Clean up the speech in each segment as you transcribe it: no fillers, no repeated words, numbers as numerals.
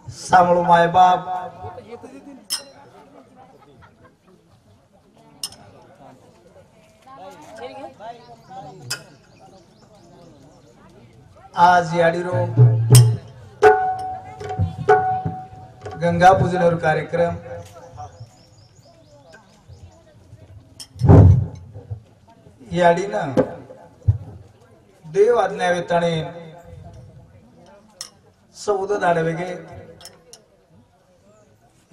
सांभाळू माय बाप आज याडीरो गंगा पूजनावर कार्यक्रम याडीनं देव आज्ञा वेताणे सौद दाडवेगे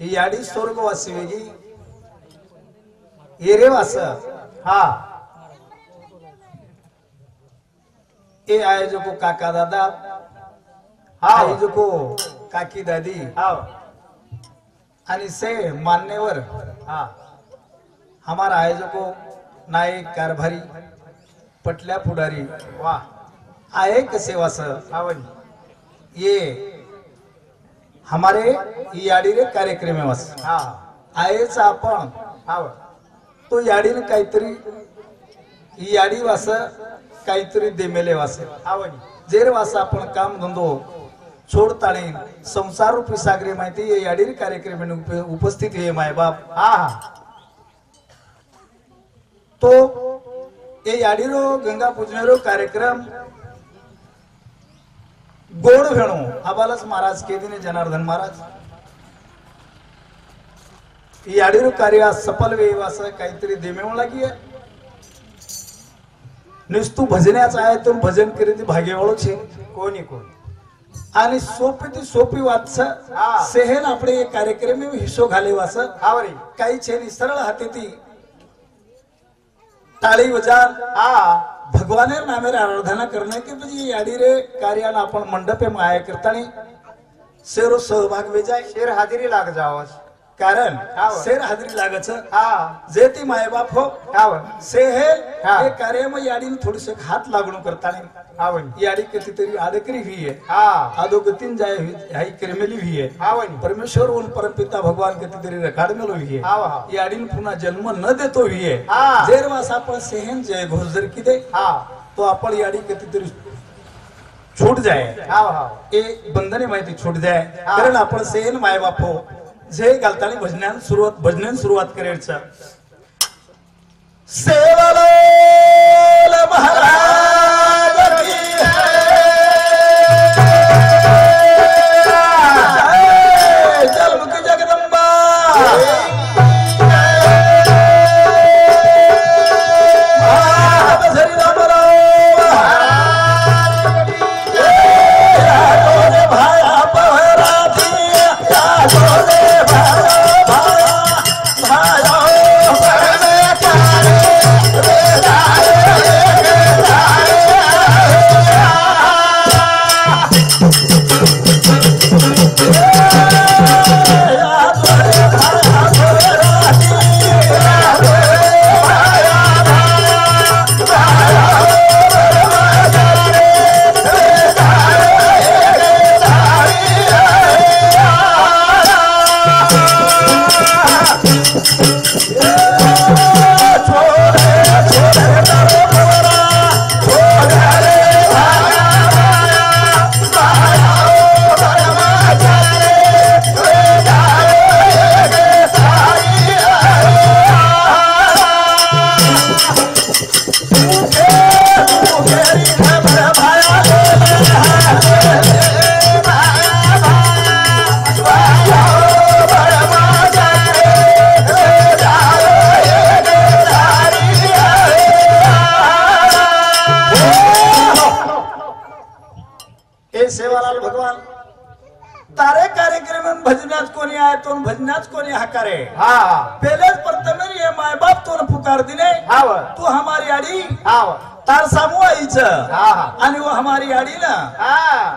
ही याडी स्वर्गवासी वेगी एरेवास हा ए आयोजको काका दादा हा आयोजको काकी दादी हा आणि से मान्यवर हा हमारा आयोजको नायक कारभारी पटल्या पुढारी वाह आए सेवा सर ये हमारे याडीरे कार्यक्रम है वस हाँ आएच आपण हाँ तो याडीने काहीतरी याडी वास काहीतरी देमेले वास जेर वास आपण काम धंदो छोडताणे संसार रूपी सागरी माहिती ये याडीरे कार्यक्रम में उपस्थित है माय बाप हाँ तो ये याडीरो गंगा पूजनेरो कार्यक्रम गोड भेणो आबालस महाराज के दिने जनार्दन महाराज याडीरो कार्य सफल वेवास काहीतरी देमेव लागी नुसतू भजण्याचा आहे तो भजन करीत भाग्यवाळो छे कोणी कोण आणि सोपी ती सोपी वाच सेहन आपले कार्यक्रम में हिस्सो घाले वास आवरी काही छेनी सरळ हाते ती ताली बजान भगवानेर नामेर आराधना करने के પછી याडीरे कार्यान आपण मंडपे माया करतानी शेरो सहभाग वे जाय शेर हाजिरी लाग जावस कारण शेर हाजिरी लागच जे ती माय बाप हो से हे हे कार्य में याडीन थोडीसे हात लागणो करतानी याडी कितीतरी आदकरी हुई है आदोगतीन जाय हाई करमेली हुई है परमेश्वर उन परमपिता भगवान कितीतरी रखाडमेलो हुई है याडीन पुन्हा जन्म न देतो हुई है जेर वास आपण सेहन जय घोषर की दे तो आपण याडी कितीतरी छूट जाए ए बंधने माहिती छूट जाए कारण आपण सेहन माय बाप हो जे घालतानी भजनान सुरुवात करायचं सेवालाल महाराज की जय जलमुखी जगदंबा महाभजरी रामराव भाया पहराती सेवालाल भगवान तारे कार्यक्रम में भजनाच कोणी आए तो भजनाच कोणी हकारे पहलेच प्रथम ये माय बाप तो पुकार दिने तू हमारी आडी तार सामू आईच आणि वो हमारी आडी ना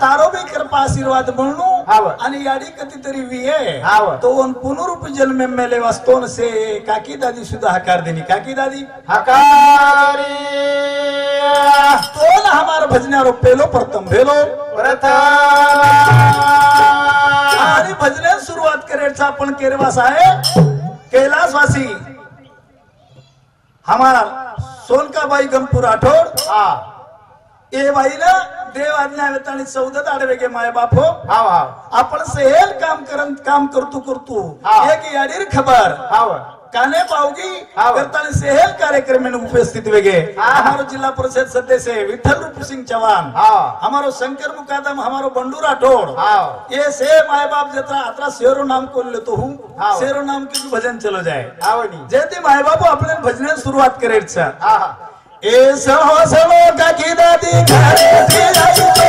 तारो भी कृपा आशीर्वाद म्हणू आणि याडी कधीतरी विये तो उन पुनरूप जन्म में मेले वास्तोन से काकी दादी सुद्धा हकार देनी काकी दादी हकारी तो ना हमारा भजनारो पेलो प्रथम भेलो आणि भजने सुरुवात करायचा आपण केरवास आहे कैलासवासी हमारा सोनकाबाई गंपूर राठोड ए बाई ना देव आज्ञा वेतानी 14 आडवेगे माय बापो आपण सेल काम करतू एक याडीर खबर काने पावगी करतानी सेल कार्यक्रम में उपस्थित वेगे हमारो जिला परिषद सदस्य विठल रूप सिंह चौहान हमारो शंकर मुकादम हमारो बंडू राठौड़ ये से माय बाप जत्रा अतरा शेरो नाम को लेतो हूँ शेरो नाम की भजन चलो जाए जैसे माय बाप अपने भजन शुरुआत करे ए सहो सहो काकी दादी घरे थी आई तो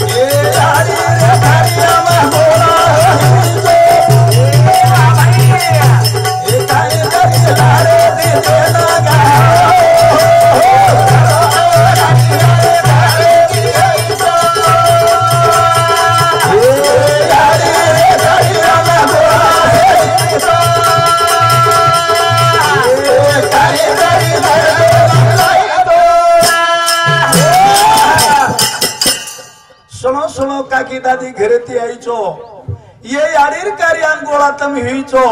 ए यारी रे भारिया में बोला तो ए काई दादी लारे दी लगा सुनो सुनो काकी दादी घरे ती आईचो ये याडीर कार्यान गोळा तम हिचो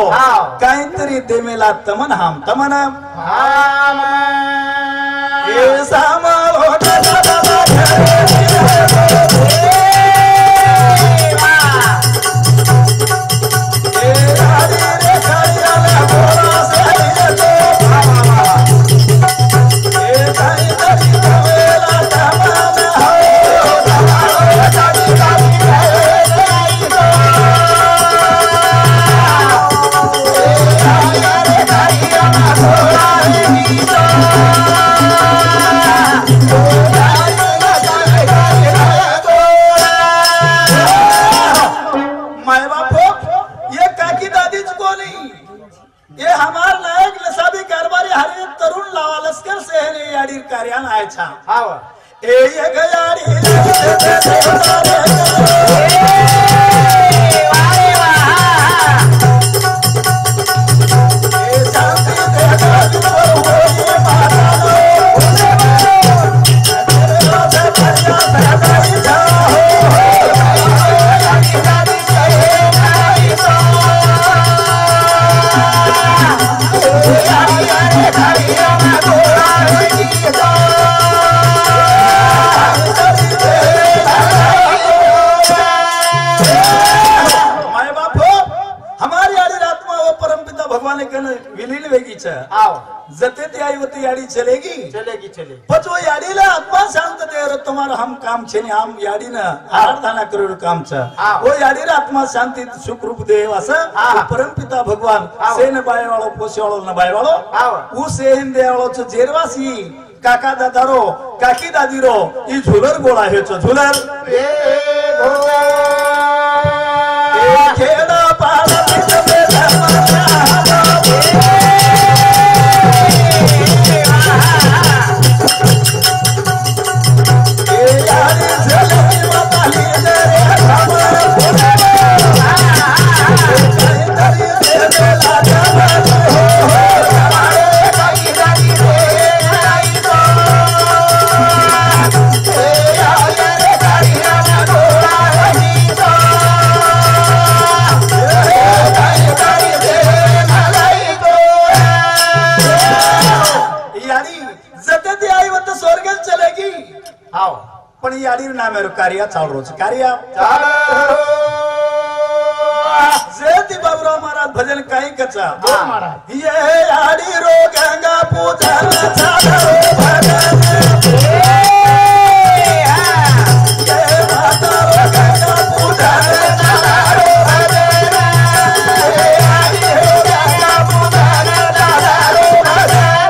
काहीतरी देमेला तमन हम तमन ये सामालो दादा हम याडी ना आराधना करू काम वो याडी आत्मा शांति सुख रूप देव असं परमपिता भगवान सेन बाय वालो पोसे वालो न बाय वालो उ सेन दे वालो च जेरवासी काका दादारो काकी दादीरो ई झुलर गोळा हे च झुलर ए खेडा पाला तिथे कार्य चाल रोज कार्य जेती बाबूराव महाराज भजन काही कचा ये आडी रो गंगा पूजन चालो भजन ये माता रो गंगा पूजन चालो भजन आडी रो गंगा पूजन चालो भजन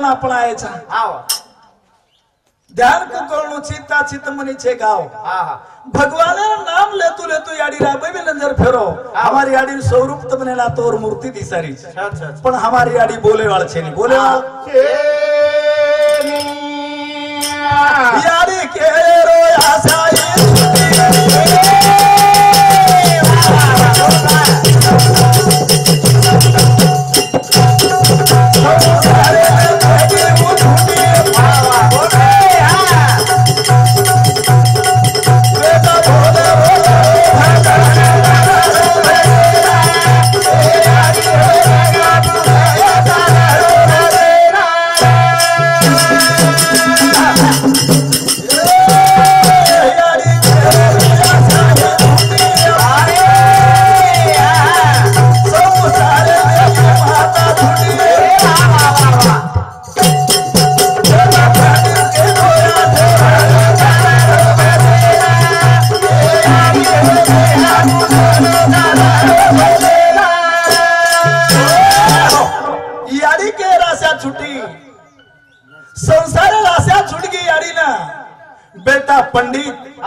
कन आपण आयचा आव ध्यान को करणो चित्ता चित्त मनी छे गाव भगवान नाम लेतु लेतु याडी राबे में नजर फेरो हमारी याडी स्वरूप तो बनेला तोर मूर्ति दिसारी पण हमारी याडी बोले वाल छे नहीं बोले वाल याडी के रोया साई संसार रास्या छूट गई यारी ना बेटा पंडित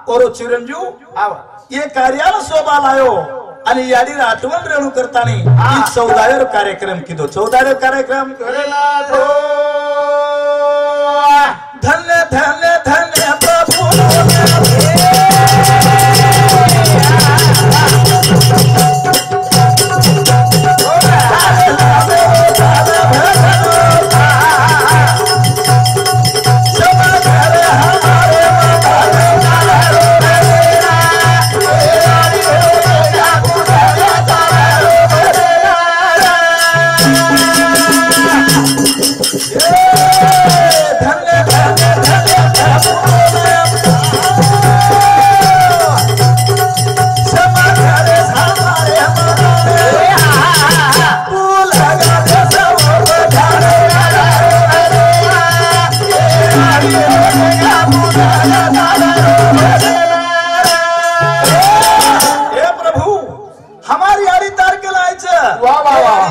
और चिरंजीव ये कार्याला शोभा लायो आणि याडी आठवण रेणू करतानी 14 कार्यक्रम किदो 14 कार्यक्रम धन्य धन्य धन्य प्रभु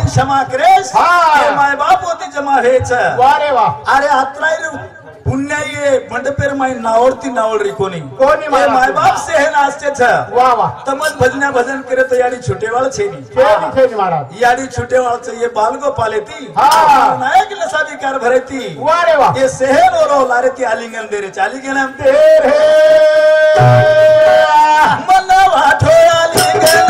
क्षमा करेस माय बाप होती जमा हेच अरे आत्राय पुण्य ये मंडपेर माय नावडती नावडरी कोणी माय बाप से है नास्ते छ तमन भजना भजन करे तो याडी छुटेवाळ छेनी महाराज याडी छुटेवाळ छ ये बालगो पालेती नायक लसाबी कार भरेती ये सेहन और लारेती आलिंगन दे रे चालिंगन हम तेरे मन वाठो आलिंगन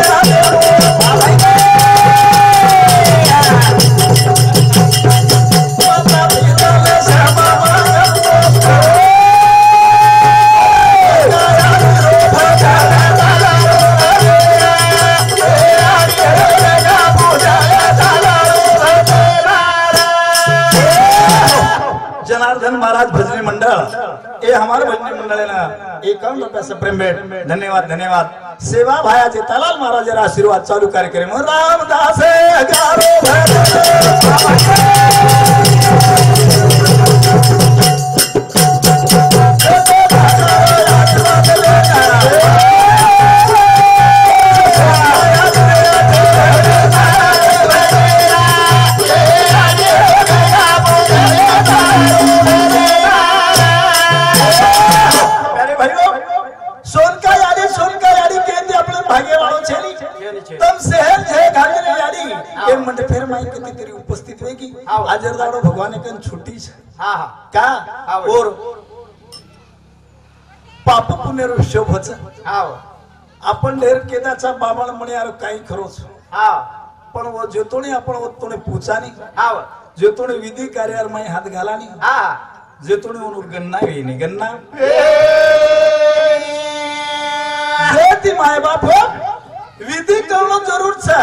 जनार्दन महाराज भजनी मंडल ये हमारे भजनी मंडल है ना 51 रुपया से प्रेम भेट धन्यवाद धन्यवाद सेवा भायाचे तलाल महाराज आशीर्वाद चालू कार्यक्रम रामदास उपस्थित हुए की आजरदारो भगवान कन छुट्टी का और पाप पुण्य शोभ होच आपण ढेर केदाचा बाबाळ म्हणे यार काही खरोच पण वो जेतोणी आपण ओतोणे पूछानी जेतोणी विधी कार्यार मै हात घालानी जेतोणी ओनुर गन्ना वेनी गन्ना जेती माय बाप विधी करणं जरूर छ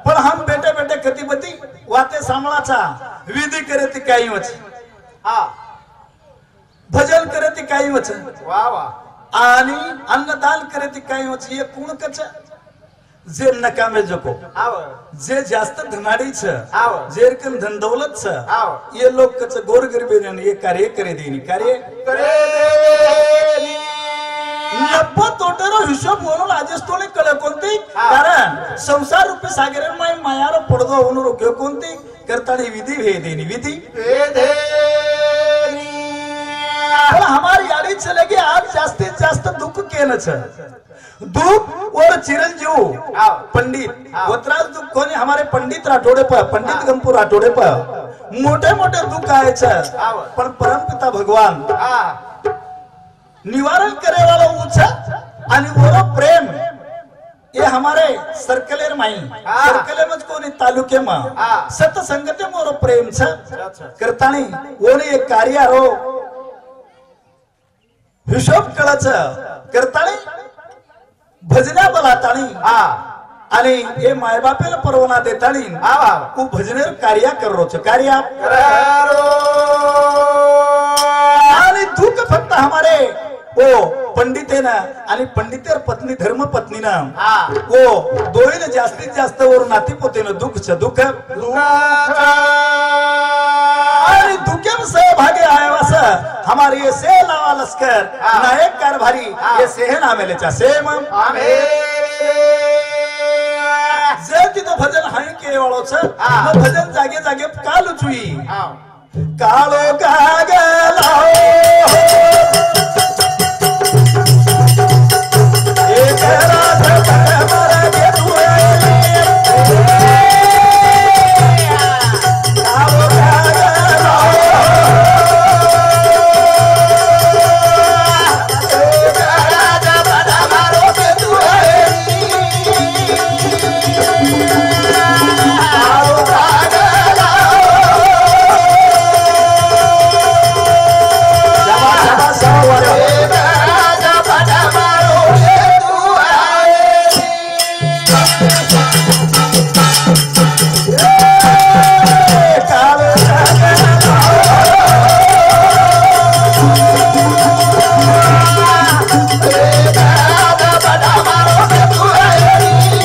पण हम बेटे बेटे कतिपति वाते सांभाळाचा विधी करे ती काही वच भजन करे ती काही वच वा वा आणि अन्नदान करे ती काही वच हे कोण कच जे नकामे जको जे जास्त धनाडी छ जे रकम धन दौलत छ ये लोग कच गोर गरीबे ने ये कार्य करे देनी कार्य करे देनी नप्पो तोटेरो हिशोब म्हणून आजच तोने कळे कोणती कारण संसार रूपी सागर माय मायार पडदो होऊन रोक्यो कोणती करतानी विधी भेदेनी विधी पण हमारी यारी चलेगी आज जास्तीत जास्त दुख केलं दुख और चिरंजीव पंडित वत्राज दुख कोणी हमारे पंडित राठोडे पर पंडित गंपूर राठोडे पर मोठे मोठे दुख आए पण परमपिता भगवान निवारण करे वाला ऊंचा आणि वो प्रेम ये हमारे सर्कलेर माई सर्कले मत कोणी तालुके मा सतसंगते मोर प्रेम छ करतानी ओने एक कार्य रो हिशोब कळच करतानी भजना बोलातानी आणि हे मायबापेला परवाना देतानी तू भजनेर कार्य करोच कार्य आणि दुःख फक्त हमारे ओ पंडितेना आणि पंडितेर पत्नी धर्म पत्नीना ओ दोईने जास्तीत जास्त वर नाती पोतेन दुःख आणि दुःखेम सहभागी आयवास हमारे ये से लावा लश्कर नायक कारभारी ये सेहन आमेलेचा सेम जे तिथं भजन हाय के वाळोच भजन जागे जागे काल चुई कालो कागलाओ एक रात मर के तुए कालो कागलाओ एक रात मर के तुए कालो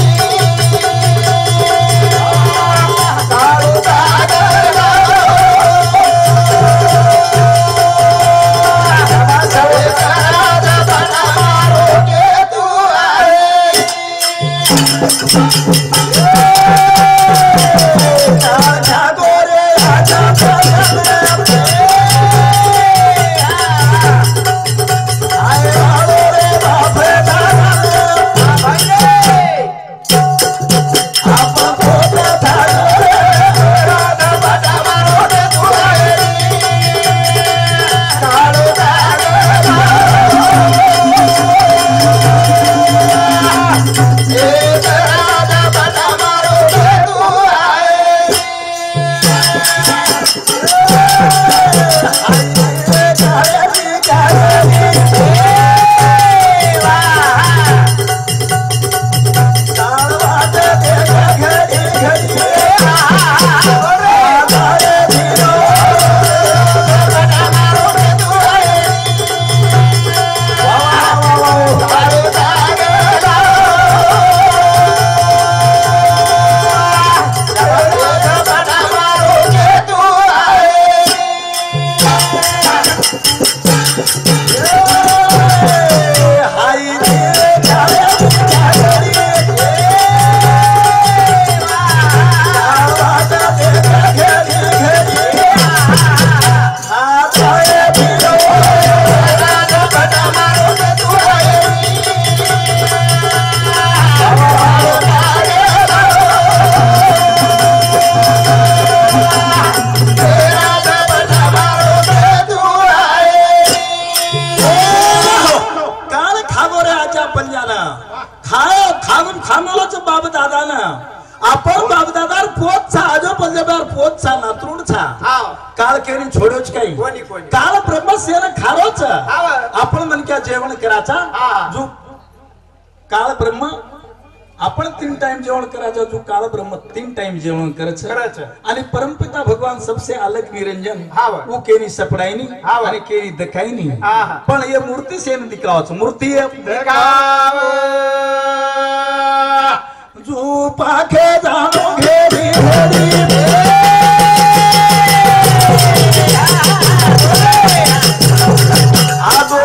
कागलाओ काल केली छोडोच काही काल ब्रह्मसेन खारोच आपण म्हणक्या जेवण करायचा जो काल ब्रह्म आपण 3 टाइम जेवण करायचा जो काल ब्रह्म 3 टाइम जेवण करायचं आणि परमपिता भगवान सबसे अलग निरंजन वो केनी सपडाईनी आणि केनी दखाईनी पण ये मूर्ति सेन दिखावच मूर्ति देखाव जो पाखे जानो घेरी घेरी आगो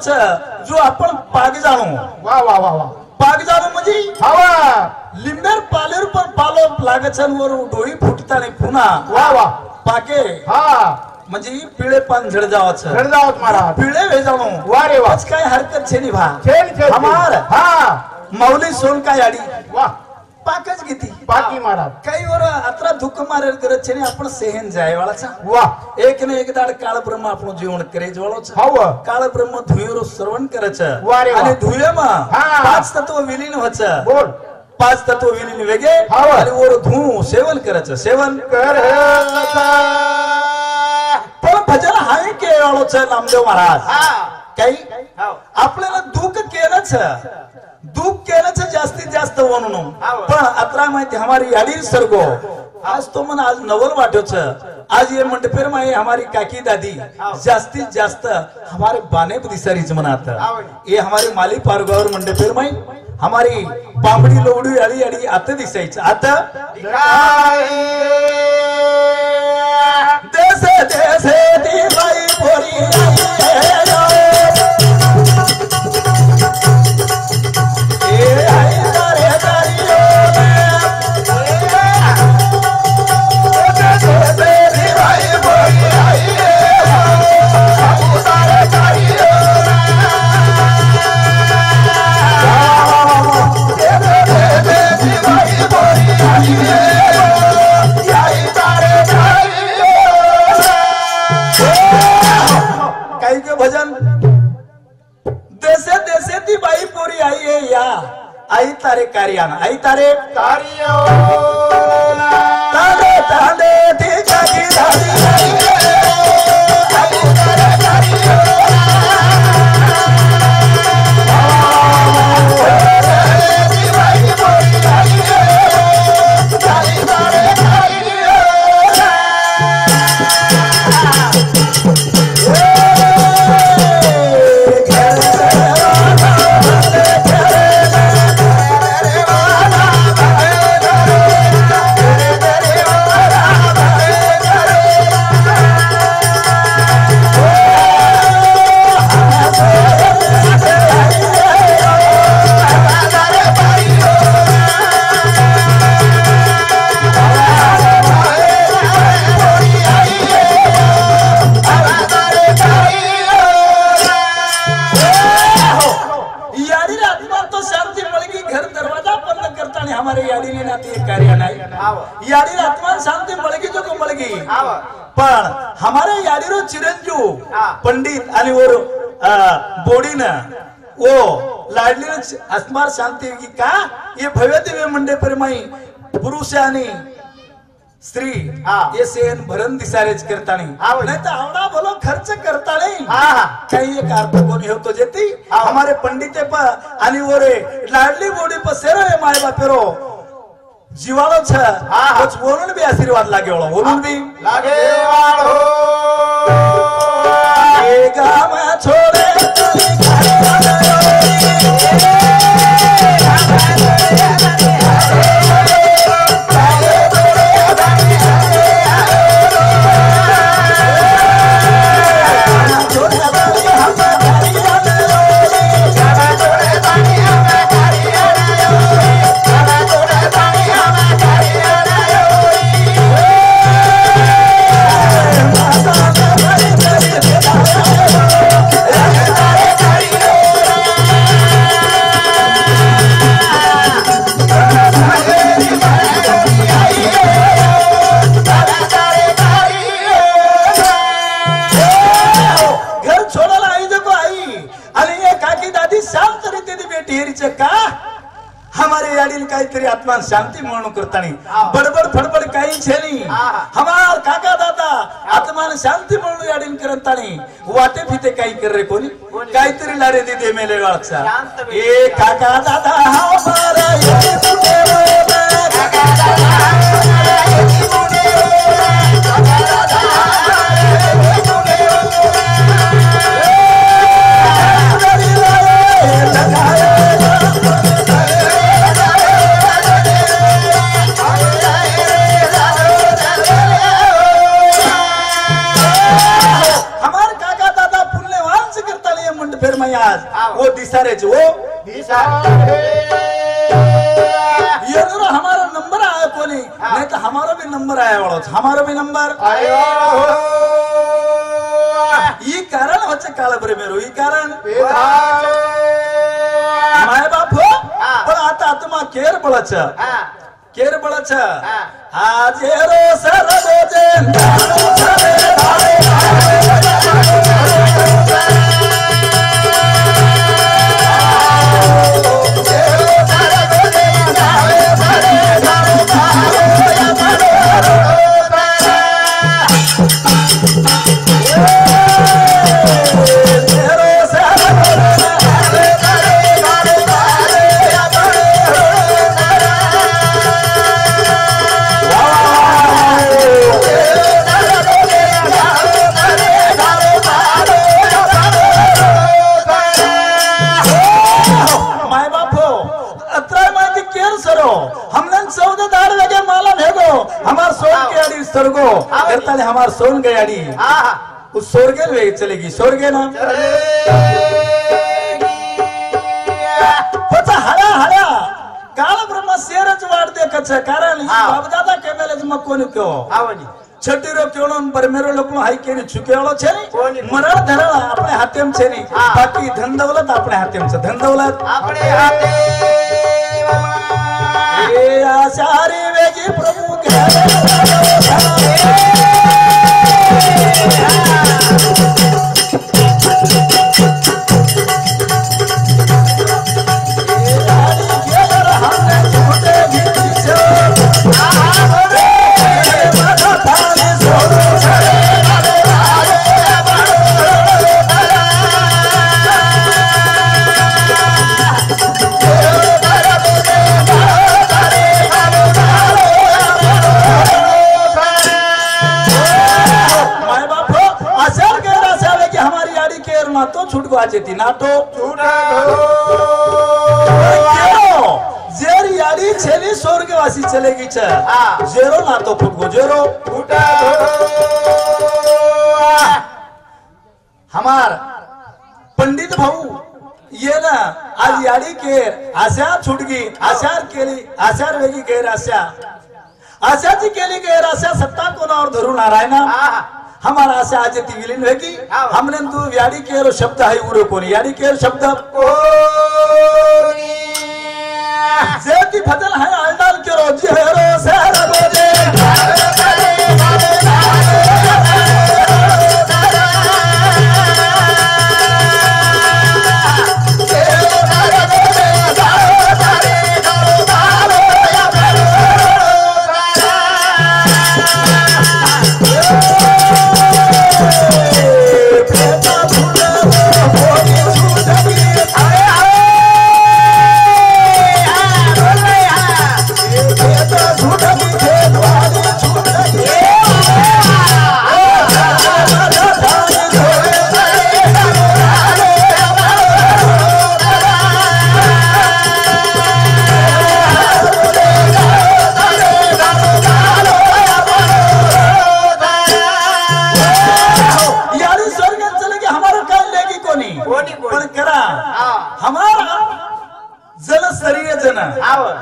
महत्वाच जो आपण पाग जाणू वा वा वा वा पाग जाणू म्हणजे हवा लिंबेर पालेर पर पालो लागचन वर डोळी फुटताने पुन्हा वा वा पाके हा म्हणजे पिळे पान झड जावाचं घर जावत महाराज पिळे वे जाणू वा रे वा आज काय हरकत छे नी भा छेन छेन हमार हा माऊली सोन काय आडी वा पाकच घेती बाकी महाराज काही वर अत्रा दुःख मारेल करत छे नी आपण सेहन जाय वाळाचा वा एक ने एक दाड काळ ब्रह्म आपण जीवन करे ज्वाळोच हव काळ ब्रह्म धुयरो श्रवण करायचं वा रे वा. आणि धुयमा हा. 5 तत्व विलीन व्हायचं बोल 5 तत्व विलीन वेगे हव. आणि वर धू सेवन करायचं सेवन कर पण भजन हाय के वाळोच नामदेव महाराज काही आपल्याला दुःख केलंच दुःख केलंच जास्तीत जास्त म्हणून पण अत्रा माहिती हमारी याडी सरगो आज तो मन आज नवल वाटोच आज ये मंडपेर माई हमारी काकी दादी जास्तीत जास्त हमारे बाने दिसारीच मनात ये हमारी माली पारगावर मंडपेर माई हमारी पांबडी लोवडी अडी अडी आता दिसायचं आता देसे देसे दी बाई पोरी भजन देसे देसे ती बाई पोरी आई है या आई तारे कार्याना आई तारे तांडे तांडे ती जागी दादी याडी आत्मा शांति मळगी जो को मळगी पण हमारे याडीरो चिरंजू पंडित आणि और बोडीन ओ लाडली आत्मा शांति की का ये भव्य दिव्य मंडे पर माई पुरुष आणि स्त्री ये सेन भरण दिसारेच करतानी नाही तर आवडा बोलो खर्च करतानी काही एक अर्थ कोणी होतो जेती हमारे पंडिते पर आणि ओरे लाडली बोडी पर सेरो माय बापेरो जीवालो छ कुछ बोलून भी आशीर्वाद लागे वाला बोलून भी लागे वालो ये गाम छोड़े काहीतरी आत्मा शांती म्हणून करतानी बडबड फडबड काही छेनी हमार काका दादा आत्मा शांती म्हणून याडीन करतानी वाटे फिते काही कर रे कोणी काहीतरी लारे दे मेले वाळचा ए काका दादा हमारा ये काका आज वो दिसारेच वो ये जरा हमारा नंबर आया कोनी नहीं तो हमारा भी नंबर आया वाला हमारा भी नंबर ये कारण होचे काल बरे मेरो ये कारण माय बाप हो पण आता आत्मा केर बळच आज रो सर रोजे सरगो करताले हमार सोन गयाडी उस सोरगे वे चलेगी सोरगे ना होता हरा हरा काल ब्रह्म शेरच वाढते कच कारण बापदादा केमेलेज मग कोणी क्यो आवनी छटीरो क्योळोन परमेरो लोकलो हाई केनी छुकेळो छे मरळ धरळ आपले हातेम छे नी बाकी धन दौलत आपले हातेम छे धन दौलत आपले हाते ए आचारी वेगी प्रभु के तो छूट गवाचे ती नाटो जेर याडी छेली स्वर्गवासी चलेगी छ जेरो नातो फुट गो जेरो हमार पंडित भाऊ ये ना आज याडी केर आशा छुटगी आशार केली आशार वेगी केर आशाची केली केर आशा सत्ता कोणावर धरून नारायणा हमारा आशा आज ती विलीन होगी हमने तू याडी केरो शब्द है उरो कोणी याडी केर शब्द जेती फजल है आलडाल केरो जेरो सहर बोले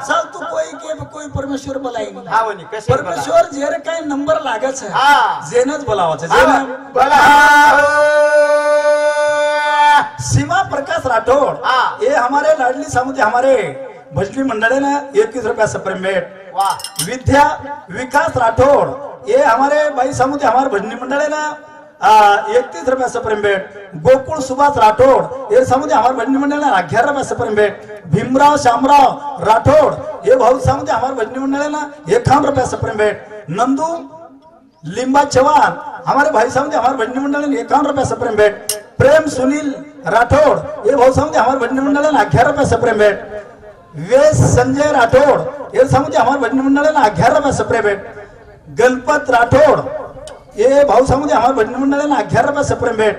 चल तू कोई परमेश्वर बोलाएगी परमेश्वर जेरे काय नंबर लागत है जेनच बोलावच जेन सीमा प्रकाश राठौड़ ये हमारे लाडली सामुदाय हमारे भजनी मंडल है ना 21 रुपया सप्रेमेट विद्या विकास राठौड़ ये हमारे भाई सामुदाय हमारे भजनी मंडल है ना 31 रुपया सप्रेमेट गोकुल सुभाष राठौड़ ये समुदाय हमारे भजनी मंडल है 11 रुपया सप्रेमेट भीमराव श्यामराव राठौड़ ये भाऊ सामुदाय हमारे भजनी मंडल है ना 51 रुपया सप्रेमेट नंदू लिंबा चौहान हमारे भाई सामुदाय हमारे भजनी मंडल है 51 रुपया सप्रेमेट प्रेम सुनील राठौड़ ये भाऊ सामुदाय हमारे भजनी मंडल है 11 रुपया सप्रेमेट वेश संजय राठौड़ ये समुदाय हमारे भजनी मंडल है 11 रुपया सप्रेमेट गणपत राठौड़ ये भाऊ सामुदाय हमारे भजनी मंडल है 11 रुपया सप्रेमेट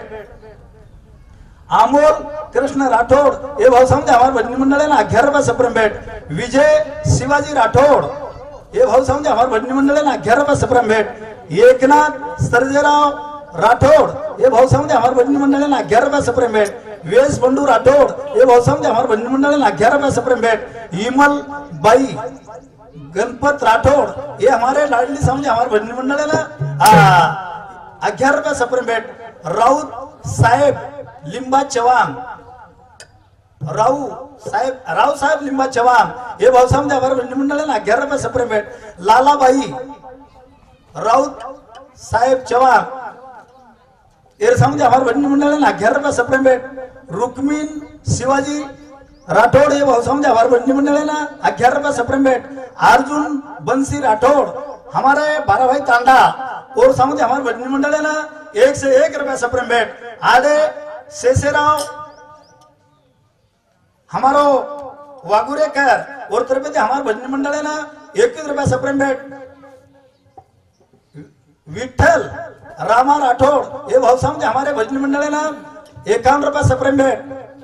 अमोल कृष्ण राठौड़ ये भाऊ सामुदाय हमारे भजनी मंडल है 11 रुपया सप्रेमेट विजय शिवाजी राठौड़ ये भाऊ सामुदाय हमारे भजनी मंडल है 11 रुपया सप्रेमेट एकनाथ सर्जेराव राठौड़ ये भाऊ सामुदाय हमारे भजनी मंडल है 11 रुपया सप्रेमेट वेस बंडू राठोड ये भाऊ समझे हमारे भजन मंडल ना 11 रुपए सप्रेम भेंट इमल बाई गणपत राठोड ये हमारे लाडली समझे हमारे भजन मंडल है ना 11 रुपए सप्रेम भेंट राउत साहेब लिंबा चव्हाण राव साहेब लिंबा चव्हाण ये भाऊ समझे हमारे भजन मंडल है ना 11 रुपए सप्रेम भेंट लालाबाई राउत साहेब चव्हाण ये समझे हमारे भजन मंडल है ना 11 रुपए सप्रेम भेंट रुक्मिन शिवाजी राठौड़ ये भाऊ समझे हमारे भजन मंडल है ना 11 रुपए सप्रेम भेंट अर्जुन बंसी राठौड़ हमारे 12 भाई तांडा और समझे हमारे भजन मंडल है ना 1 से 1 रुपए सप्रेम भेंट आडे शेषेराव हमारो वागुरेकर और तरफ हमारे भजन मंडल है ना 21 रुपए सप्रेम भेंट विठल रामा राठौड़ ये भाव समझे हमारे भजन मंडल है ना 51 रुपए सप्रेम भेंट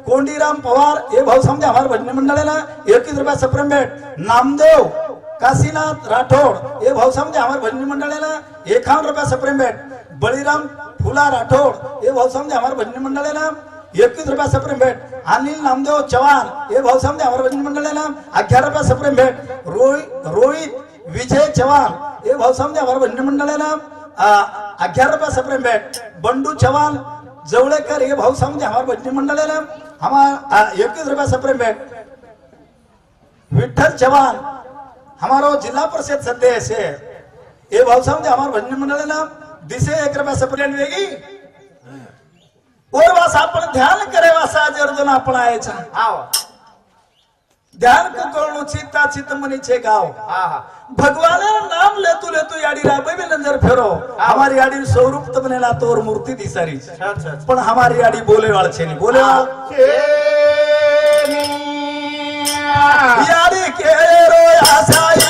कोंडीराम पवार ये भाव समझे हमारे भजन मंडल है ना 21 रुपए सप्रेम भेंट नामदेव काशीनाथ राठौड़ ये भाव समझे हमारे भजन मंडल है ना 51 रुपए सप्रेम भेंट बलिराम फुला राठौड़ ये भाव समझे हमारे भजन मंडल है ना 21 रुपए सप्रेम भेंट अनिल नामदेव चौहान ये भाव समझे हमारे भजन मंडल है ना 11 रुपए सप्रेम भेंट रोहित विजय चौहान ये भाव समझे हमारे भजन मंडल है ना 11 रुपए सप्रेम भेंट बंडू चौहान जवड़ेकर ये भाव समझे हमारे भजन मंडल है ना हमारा 21 रुपए सप्रेम भेंट विठल चौहान हमारो जिला परिषद सदस्य है ये भाव समझे हमारे भजन मंडल है ना दिसे 1 रुपए सप्रेम वेगी और वास आपण ध्यान करे वासा अर्जुन आपण आयचा ध्यान करणं चित्ता चित्त मनीचे गाव भगवान नाम लेतू लेतू याडी राबे में नजर फेरो हमारी याडी स्वरूप तो बनेला तो और मूर्ति दिसारी पण हमारी याडी बोले वाल छे नहीं बोले याडी के रो आसाई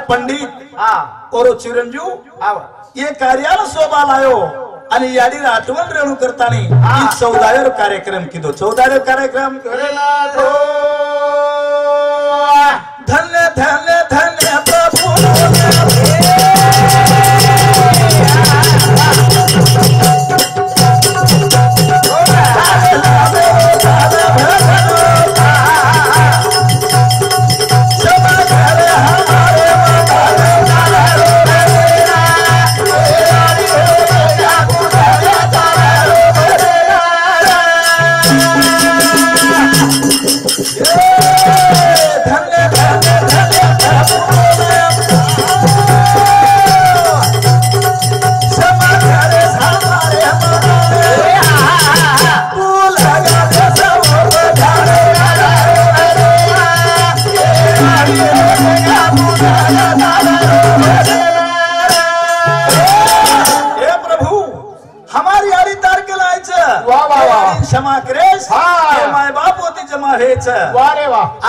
पंडित और चिरंजीव ये कार्याला शोभा लायो आणि याडी आठवण रेणू करतानी 14 कार्यक्रम किदो 14 कार्यक्रम धन्य धन्य धन्य प्रभु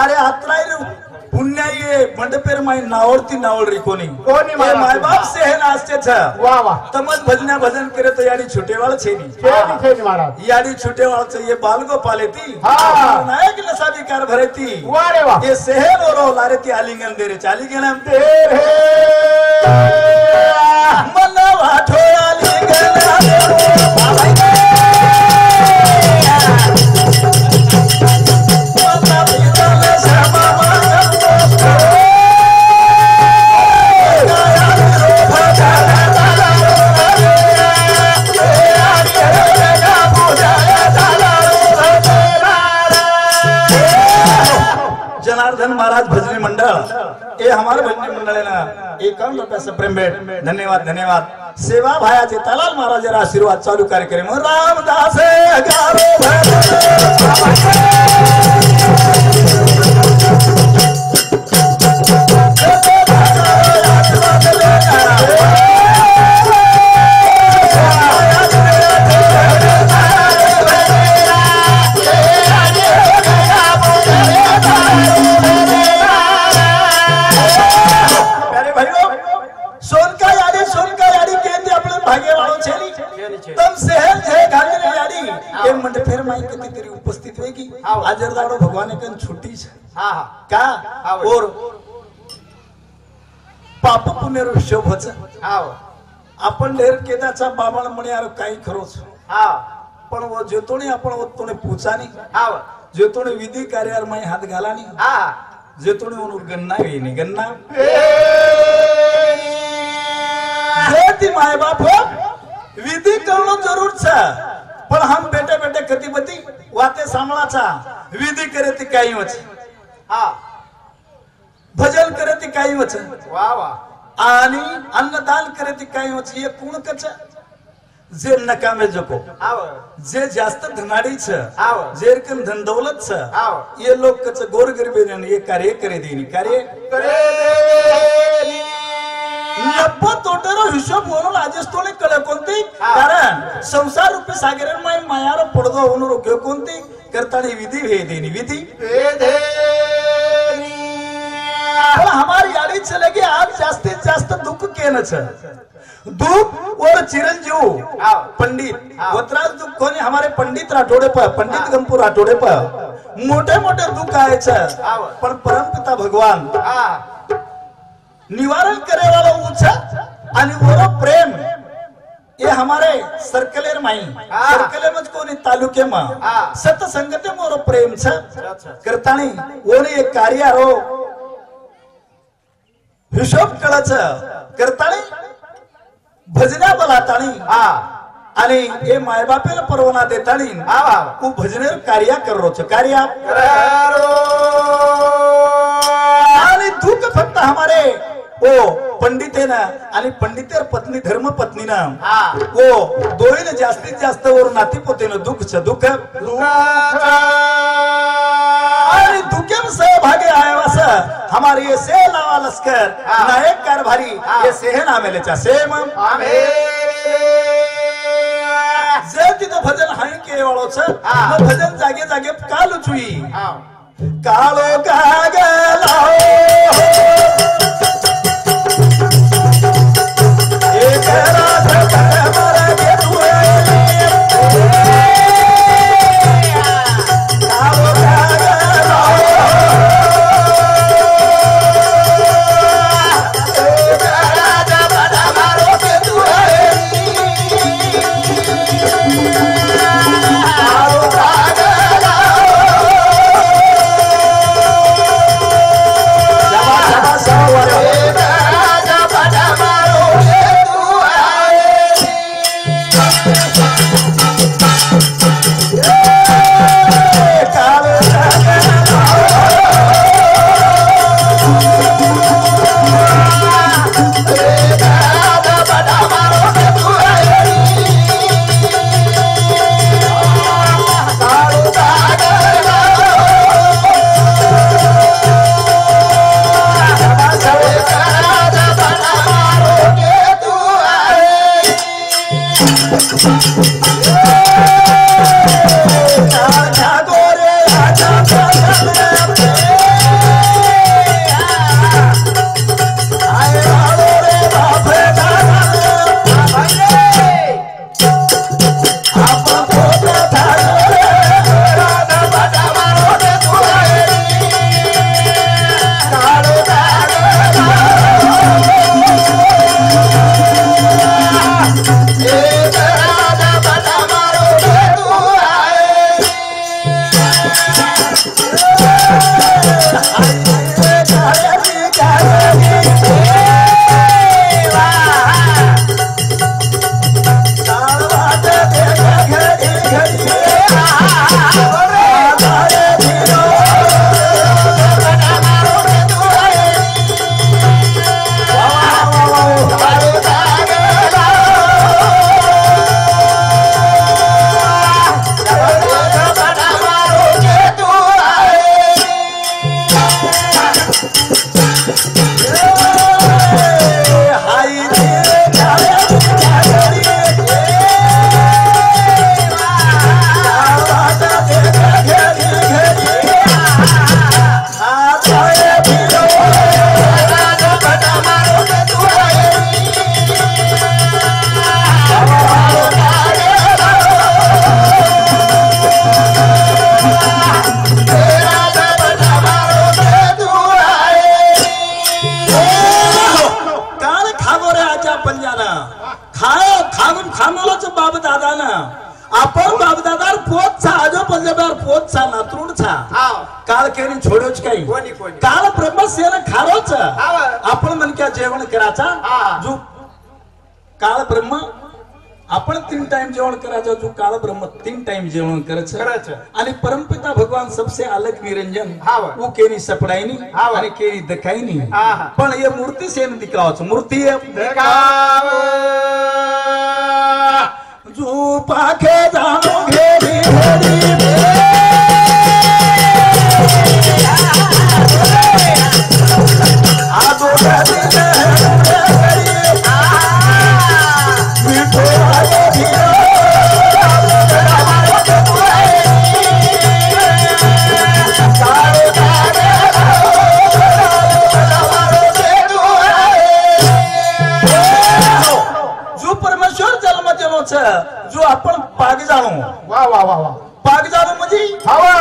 अरे आत्राय पुण्य ये मंडपेर माई नावड़ती नावड़ कोनी माय बाप से है नाचते छ वाह वाह तमज भजना भजन करे तो याडी छुटे वाला छेनी महाराज याडी छुटे वाला से ये बालगो पालेती हां नायक नसाबी कार भरेती वाह रे वाह ये सेहन और लारेती आलिंगन दे रे चाली गेनम तेर हे मन वाठो आलिंगन बाबा ये हमारे भजनी मंडळीला 51 रुपयाचं प्रेम भेट धन्यवाद धन्यवाद सेवा भायाचे तलाल महाराजांचा आशीर्वाद चालू कार्यक्रम रामदास कितीतरी उपस्थित होगी आजरदाड़ो भगवान कन छुट्टी का और पाप पुण्य शोभ आपण ढेर केदाचा बाबा म्हणे यार काही खरोच पण वो जेतोणी आपण ओतोणे पुचानी जेतोणी विधी कार्यार माई हात घालानी जेतोणी ओनूर गन्ना वेनी गन्ना जेती माय बाप विधी करणं जरूर छ पण हम बेटे बेटे कतिपति वाते सांभाळाचा विधी करे ती काही वच भजन करे ती काही वच वा वा आणि अन्नदान करे ती काही वच हे कोण कच जे नकामे जको जे जास्त धनाडी छ जे रकम धन दौलत छ ये लोग कच गोर गरीबे ने ये कार्य करे देनी कार्य करे देनी नब्बे तोटेरो हिशोब म्हणून आजच तोने कळे कोणती कारण संसार रूपी सागरेर माय मायार पडदो होऊन रोक्यो कोणती करतानी विधी भेदेनी विधी भेदेनी पण हमारी याडी चलेगी आज जास्तीत जास्त दुख केन छ दुख और चिरंजीव पंडित वतराज दुख कोणी हमारे पंडित राठोडे पर पंडित गंपूर राठोडे पर मोठे मोठे दुख आहे छ पण परमपिता भगवान निवारण करे वाला ऊंचा आणि वो प्रेम ये हमारे सर्कलेर माई सर्कले मत कोणी तालुके मा सत संगते मोर प्रेम छ करतानी ओने एक कार्य रो हिशोब कळच करतानी भजना बोलातानी आणि ए माय बापेला परवाना देतानी उ भजनेर कार्य करो छ कार्य आणि दुख फक्त हमारे ओ पंडित है ना आणि पंडितेर पत्नी धर्म पत्नी ना वो दोईने जास्तीत जास्त वर नाती पोतेन दुख छ दुख आणि दुखेम सहभागी आहे वास हमारे ये से लावा लश्कर नायक कारभारी ये सेहन आमेलेचा सेम आमे जे तिथं भजन हाय के वाळो छ भजन जागे जागे काल चुई कालो कागलाओ खानोलाच बाप दादा ना आपण बाप दादा पोत छा आजो पंजाबार पोत छा नातरुण छा काल केरी छोड्योच काही काल ब्रह्मसेन खारोच आपण मनक्या जेवण कराचा जो काल ब्रह्म आपण 3 टाइम जेवण करायचं जो काल ब्रह्म 3 टाइम जेवण करायचं आणि परमपिता भगवान सबसे अलग निरंजन वो केनी सपडाईनी आणि केनी दखाईनी पण ये मूर्ति सेन दिखावच मूर्ति दिखाव जो पाखे जानो घेरी आदो जो आपण पाग जाणू वा वा वा वा पाग जाणू म्हणजे हवा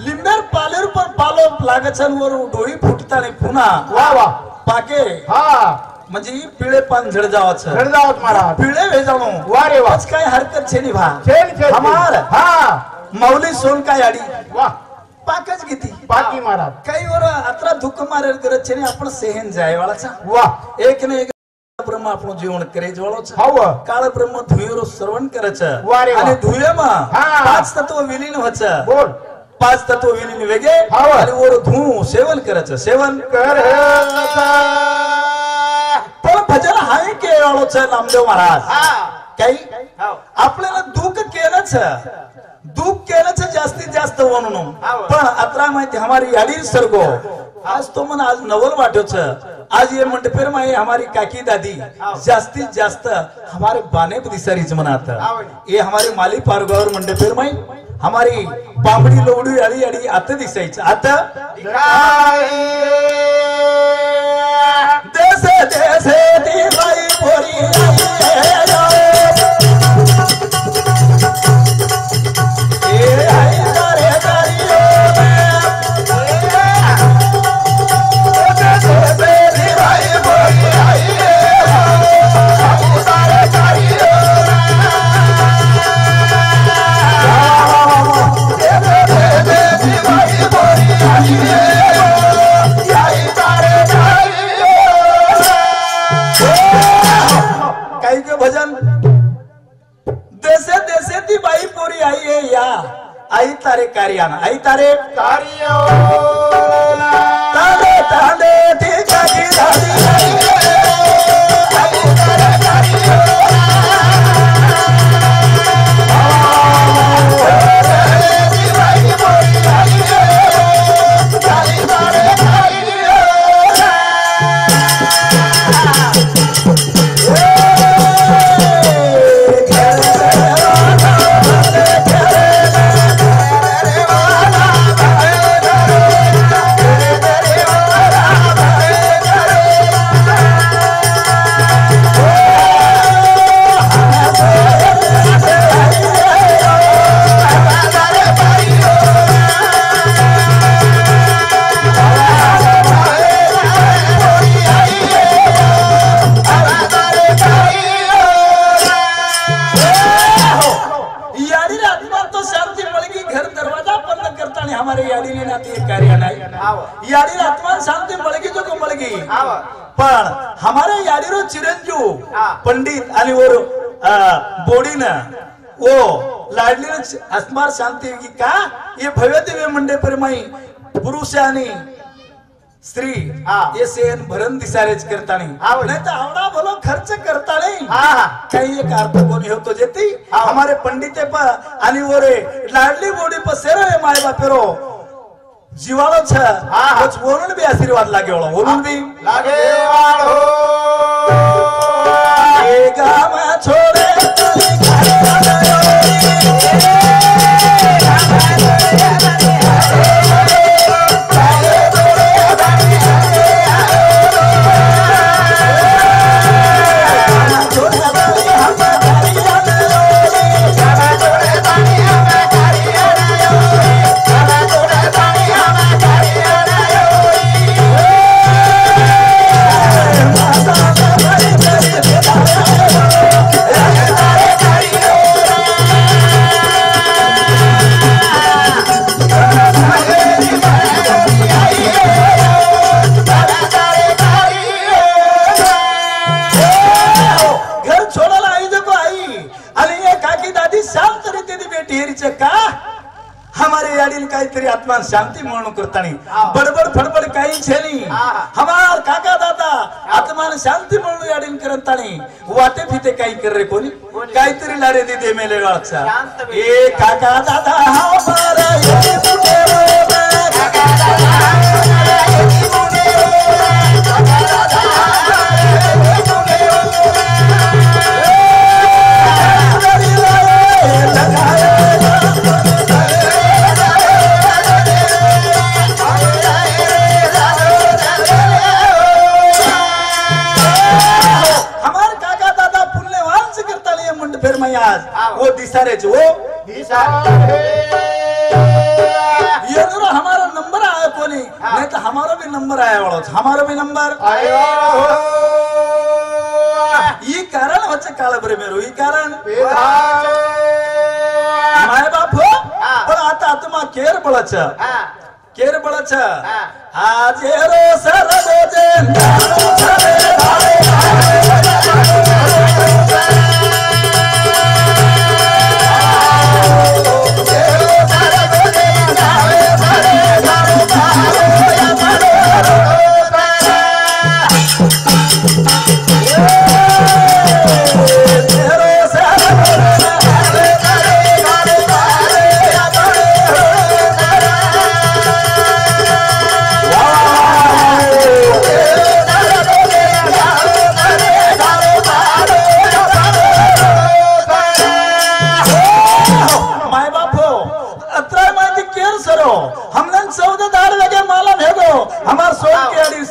लिंबर पालेर पर पालो लागचन वर डोळी फुटताने पुन्हा वा वा पाके हा म्हणजे पिळे पान झड जावाचं झड जावत महाराज पिळे वे जाणू वा रे वा आज काय हरकत छे नी भा छेन हमार हा मौली सोन काय आडी वा पाकच घेती बाकी महाराज काही वर अत्रा दुःख मारेल करत छे नी आपण सेहन जाय वाळाचा वा एक ने एक ब्रह्म आपण जीवन करे ज्वाळोच हव काळ ब्रह्म धुयरो श्रवण करायचं वारे वा. आणि धुयमा हा. 5 तत्व विलीन व्हायचं बोल 5 तत्व विलीन वेगे हव. आणि वर धू सेवन करायचं सेवन कर पण भजन हाय के वाळोच नामदेव महाराज काही आपल्याला दुःख केलंच दुःख केलंच जास्तीत जास्त म्हणून पण अत्रा माहिती हमारी याडी सरगो आज तो मन आज नवल वाटोच आज ये मंडपेर में हमारी काकी दादी जास्तीत जास्त हमारे बाने दिसारीच मनात ये हमारे माली पारगावर मंडपेर में हमारी बांबडी लोवडी अडी अडी आत दिसायच आता देसे देसे दी बाई पोरी भजन देसे देसे ती बाई पोरी आई है या आई तारे कार्याना आई तारे कार्य तांडे तांडे ती काकी दादी आई तारे कार्य ती बाई पोरी आई तारे कार्य याडी आत्मा शांति मळगी जो मळगी पण हमारे याडीरो चिरंजीव पंडित आणि वर बोडीन ओ लाडली आत्मा शांति की का ये भव्य दिव्य मंडे पर माई पुरुष आणि स्त्री ये सेन भरण दिसारेच करता नहीं तो आवडा भलो खर्च करता नहीं काही एक अर्थ कोणी होतो जेती हमारे पंडिते पर आणि वर लाडली बोडी पर सेरे माय बापेरो जीवालो छ कुछ बोलून भी आशीर्वाद लागे वाला बोलून भी लागे वालो ये गाम छोड़े टेरीचे का हमारे याडील काहीतरी आत्मा शांती म्हणून करतानी बडबड फडबड काही छेनी हमार काका दादा आत्मा शांती म्हणून याडील करतानी वाटे फिते काही कर रे कोणी काहीतरी लाडे दे मेले वाचा ए काका दादा हमारा ये मुने काका दादा हमारा ये मुने काका दादा वो दिसारे जो ये जरा हमारा नंबर आया कोनी नहीं तो हमारा भी नंबर आया वाला हमारा भी नंबर आया ये कारण बच्चे काला बरे मेरो ये कारण माय बाप हो पण आता आत्मा केर बळच आज रो सर गोजे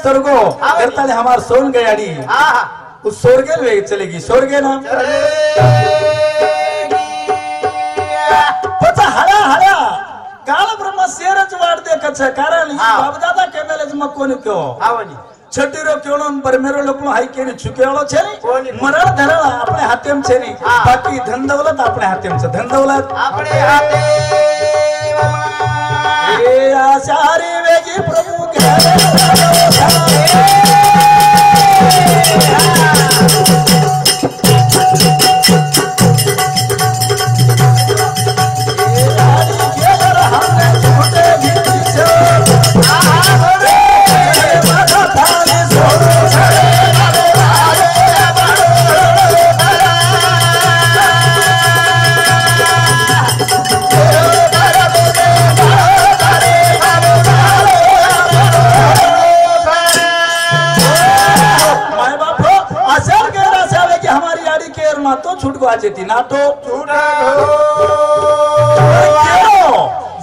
सरगो करताले हमार सोन गयाडी उस सोरगेल वे चलेगी सोरगे ना पचा हड़ा हड़ा काल ब्रह्म शेरच वाट दे कछ कारण बाप दादा केमेले मग कोणी क्यो आवनी छटीरो क्योळन परमेरो लोकनो हाई केनी छुकेळो छे मरळ धरळ आपले हातेम छे नी बाकी धन दौलत आपले हातेम छे धन दौलत आपले हाते ए आचारी वेगी प्रभु के छूट गवाचे ती ना तो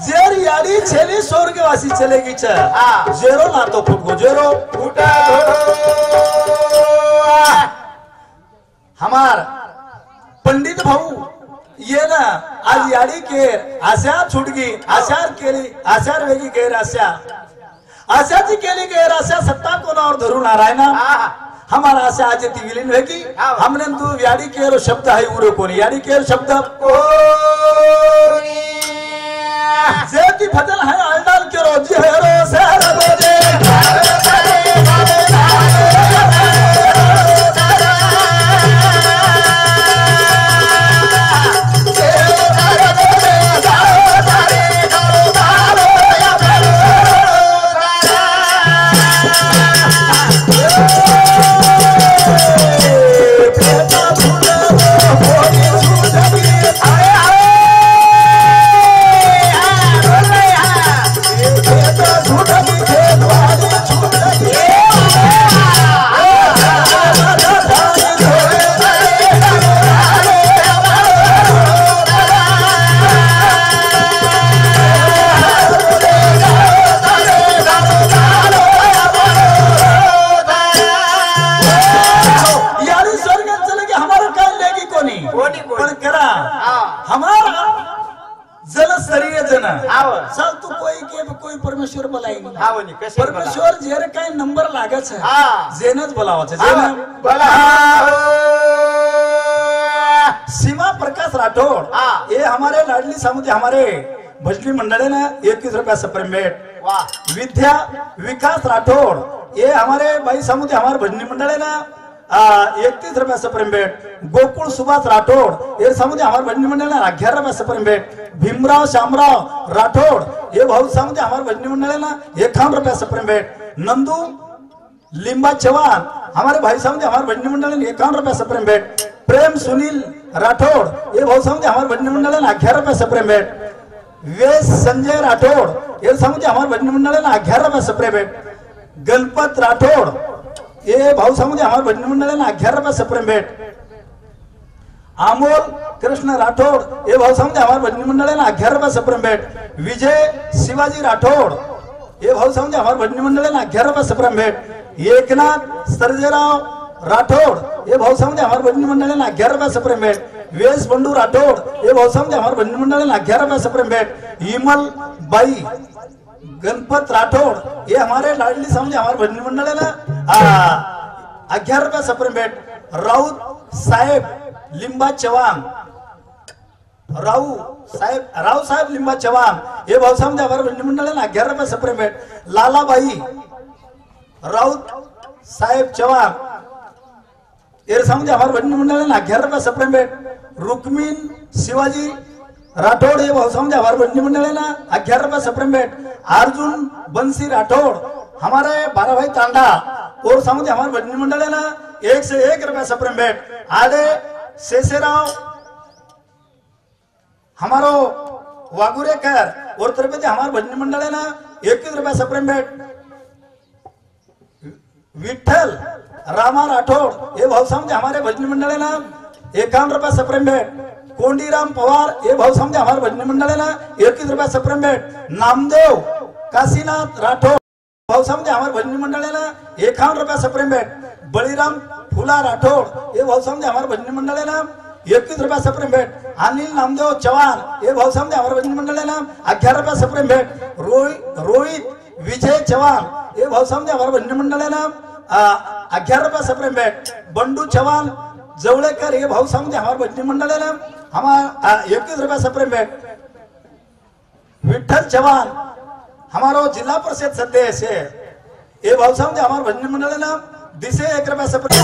जेर याडी छेली स्वर्गवासी चलेगी छ जेरो ना तो फुट गो जेरो फुटा हमार पंडित भाऊ ये ना आज याडी केर आशा छूट गई आशार केली आशार वेगी गैर आशा आशाची केली गैर आशा सत्ता कोणावर धरून नारायणा हमारा आशा आज ती विलीन होगी हमने तू याडी केरो शब्द है उरे कोणी याडी केरो शब्द कोणी जेती भजन है आलडाल केरो जी है रो सर गोजे चल तू कोई परमेश्वर बोलाएगी परमेश्वर जेरे काय नंबर लागत है जेनच बोलावच जेन सीमा प्रकाश राठौड़ ये हमारे लाडली सामुदी हमारे भजनी मंडल है ना 21 रुपया सप्रेम भेंट विद्या विकास राठौड़ ये हमारे भाई सामुदी हमारे भजनी मंडल है ना 31 रुपया सप्रेम भेंट गोकुल सुभाष राठौड़ ये सामुदी हमारे भजनी मंडल है 11 रुपया सप्रेम भेंट भीमराव शामराव राठौड़ ये भाऊ सांगते हमारे भजनी मंडल है ना 51 सप्रेम भेंट। नंदू लिंबा चौहान हमारे भाई साहब हमारे भजनी मंडल ने 51 सप्रेम भेंट। प्रेम सुनील राठौड़ ये भाऊ साहब हमारे भजनी मंडल ने 11 सप्रेम भेंट। वेश संजय राठौड़ ये साहब हमारे भजनी मंडल ने 11 सप्रेम भेंट। गणपत राठौड़ ये भाऊ साहब हमारे भजनी मंडल ने 11 सप्रेम भेंट। अमोल कृष्ण राठौड़ ये भाऊ साहब हमारे भजनी मंडल ने 11 सप्रेम भेंट। विजय शिवाजी राठौड़ ये भाऊ साहब हमारे भजनी मंडल ने 11 सप्रेम भेंट। एकनाथ सर्जेराव राठौड़ ये भाऊ साहब हमारे भजनी मंडल ने 11 सप्रेम भेंट। वेश बंडू राठौड़ ये भाऊ साहब हमारे भजनी मंडल ने 11 सप्रेम भेंट। इमल बाई गणपत राठौड़ ये हमारे लाडली साहब हमारे भजनी मंडल है ना 11 सप्रेम भेंट। राउत साहेब लिंबा चौहान राव साहेब लिंबा चौहान ये भाऊ साहब हमारे भजनी मंडल है ना 11 सप्रेम भेंट। लालाबाई राउत साहेब चौहान ये साहब हमारे भजनी मंडल है ना 11 सप्रेम भेंट। रुक्मिन शिवाजी राठौड़ ये भाऊ साहब हमारे भजनी मंडल है ना 11 सप्रेम भेंट। अर्जुन बंसी राठौड़ हमारे 12 भाई तांडा और साहब हमारे भजनी मंडल है ना 1 से 1 रुपया सप्रेम भेंट। आले शेषेराव हमारो वागुरेकर और तरफ हमारे भजनी मंडल है ना 21 रुपया सप्रेम भेंट। विठल रामा राठौड़ ये भाऊ साहब हमारे भजनी मंडल है ना 51 रुपया सप्रेम भेंट। कोंडीराम पवार ये भाऊ साहब हमारे भजनी मंडल है ना 21 रुपया सप्रेम भेंट। नामदेव काशीनाथ राठौड़ भाऊ साहब हमारे भजनी मंडल है ना 51 रुपया सप्रेम भेंट। बलिराम फुला राठौड़ ये भाऊ साहब हमारे भजनी मंडल है ना 21 रुपया सप्रेम भेंट। अनिल नामदेव चौहान ये भाऊ साहब हमारे भजनी मंडल है ना 11 रुपया सप्रेम भेंट। रोहित विजय चौहान ये भाऊ साहब हमारे भजनी मंडल है ना 11 रुपया सप्रेम भेंट। बंडू चौहान जवड़ेकर ये भाऊ साहब हमारे भजनी मंडल है ना हमारा 21 रुपया सप्रेम भेंट। विठल चौहान हमारो जिला परिषद सदस्य है ये भाऊ साहब हमारे भजनी मंडल है ना 1 रुपया सप्रेम।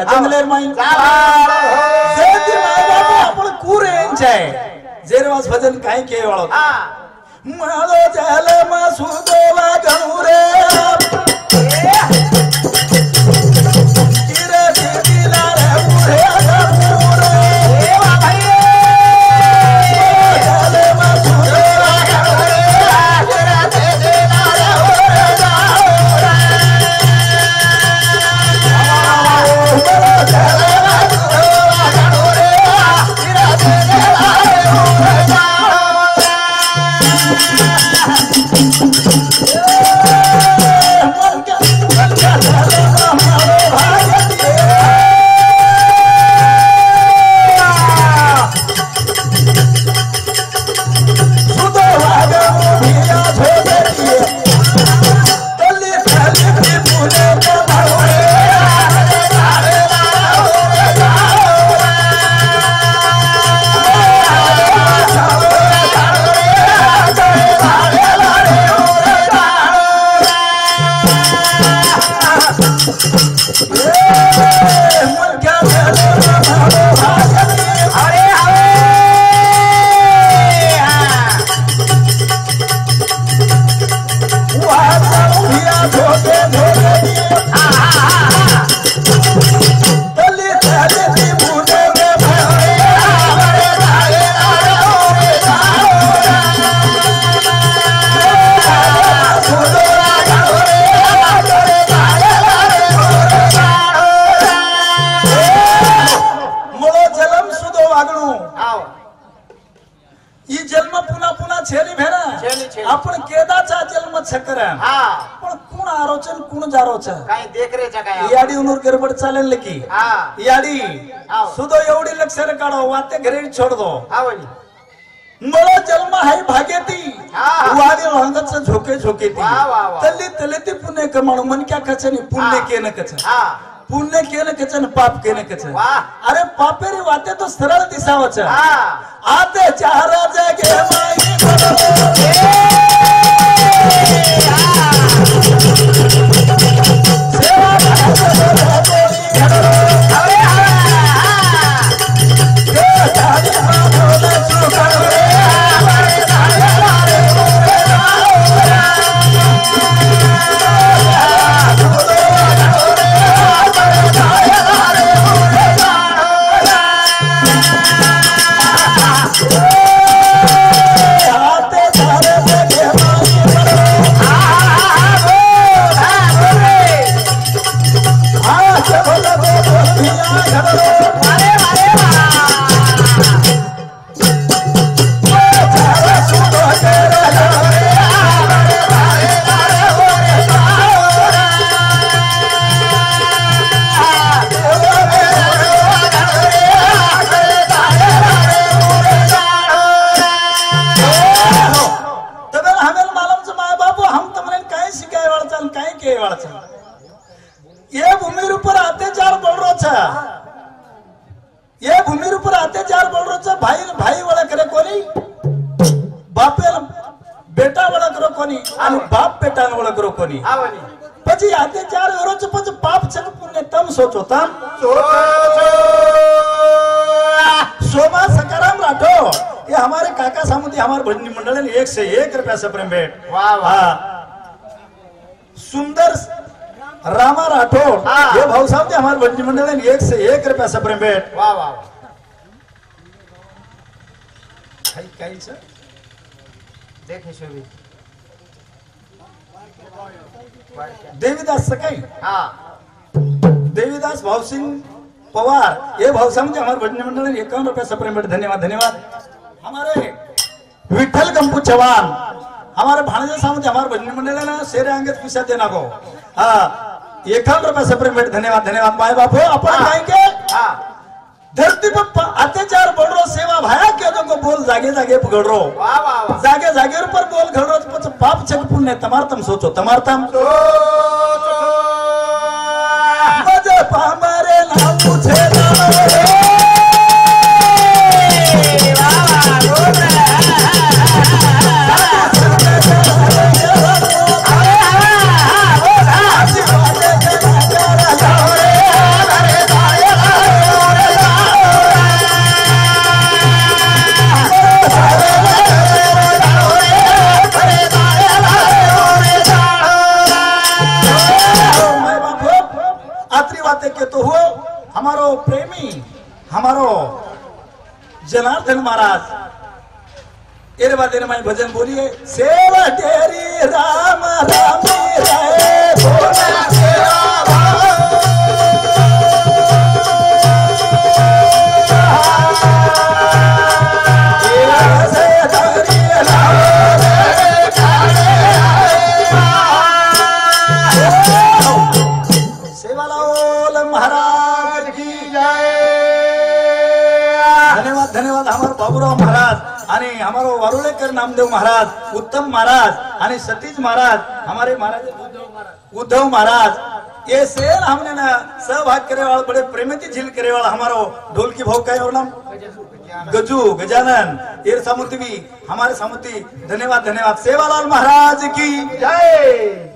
जंगलेर माइन जेती माय बाप आपण कुरे एंचाय जेरवास भजन काय के वाळो माळो झाले मासुदोला गणुरे किरे दिला रे पुरे गणुरे देवा भाई झाले मासुदोला गणुरे किरे दिला रे पुरे ना आपण केदाचा जन्म छकर पण कोण आरोचन कोण जारोच काय देखरेचा काय याडी उनूर गडबड चालेल की याडी सुदो एवढी लक्ष काढो वाते घरी छोड दो आवली मला जन्म आहे भागेती वाडी वांगच झोके झोकेती तल्ली तल्ली ती पुण्य कमाणू मन क्या कचनी पुण्य केन कच पुण्य केन कचन पाप केन कच अरे पापेरी वाते तो सरळ दिसावच आते चार जगे ये भूमि पर अत्याचार बढ़ रहा ये भूमि पर अत्याचार बढ़ रहा भाई भाई वाला करे कोनी बापे बेटा वाला करो कोनी आणि बाप बेटा वाला करो कोनी પછી अत्याचार करो छ પછી पाप छक पुण्य तम सोचो तम शोभा सकाराम राठो ये हमारे काका सामुदी हमारे भजनी मंडल ने 1 से 1 रुपया से प्रेम भेंट वाह सुंदर रामा राठौर ये भाव साहब हमारे भजनी मंडल ने 1 से 1 रुपया से प्रेम भेंट वाह वाह काही सर देखे शोभी देवीदास सकाई हाँ देवीदास भाव सिंह पवार ये भाव साहब हमारे भजनी मंडल ने 51 रुपया से प्रेम भेंट धन्यवाद धन्यवाद हमारे विठल कंपू चौहान हमारे भाणजे सामने हमारे भजनी मंडल ने शेरे अंगत पिसा देना को हाँ 51 रुपया से प्रेम भेंट धन्यवाद धन्यवाद माय बापो अपन गाएंगे हाँ धरती पर अत्याचार बढ़ रो सेवा भाया के को बोल जागे जागे पकड़ रो वाह वाह वाह जागे जागे पर बोल घड़ रो तो पाप छक पुण्य तमार तम सोचो तमार तम मजे पामरे ना पूछे ना के तो हो हमारो प्रेमी हमारो जनार्दन महाराज एरे बाद मैं भजन बोलिए सेवा तेरी राम रामी रहे भोला सेवा महाराज की जय धन्यवाद धन्यवाद हमारे बाबूराव महाराज आणि हमारो वारुळेकर नामदेव महाराज उत्तम महाराज आणि सतीश महाराज हमारे महाराज उद्धव महाराज ये सेल हमने ना सहभाग करे वाला बड़े प्रेमती झील करे वाला हमारो ढोलकी भाव का और नाम गजू गजानन ये सामुती भी हमारे सामुती धन्यवाद धन्यवाद सेवालाल महाराज की जय।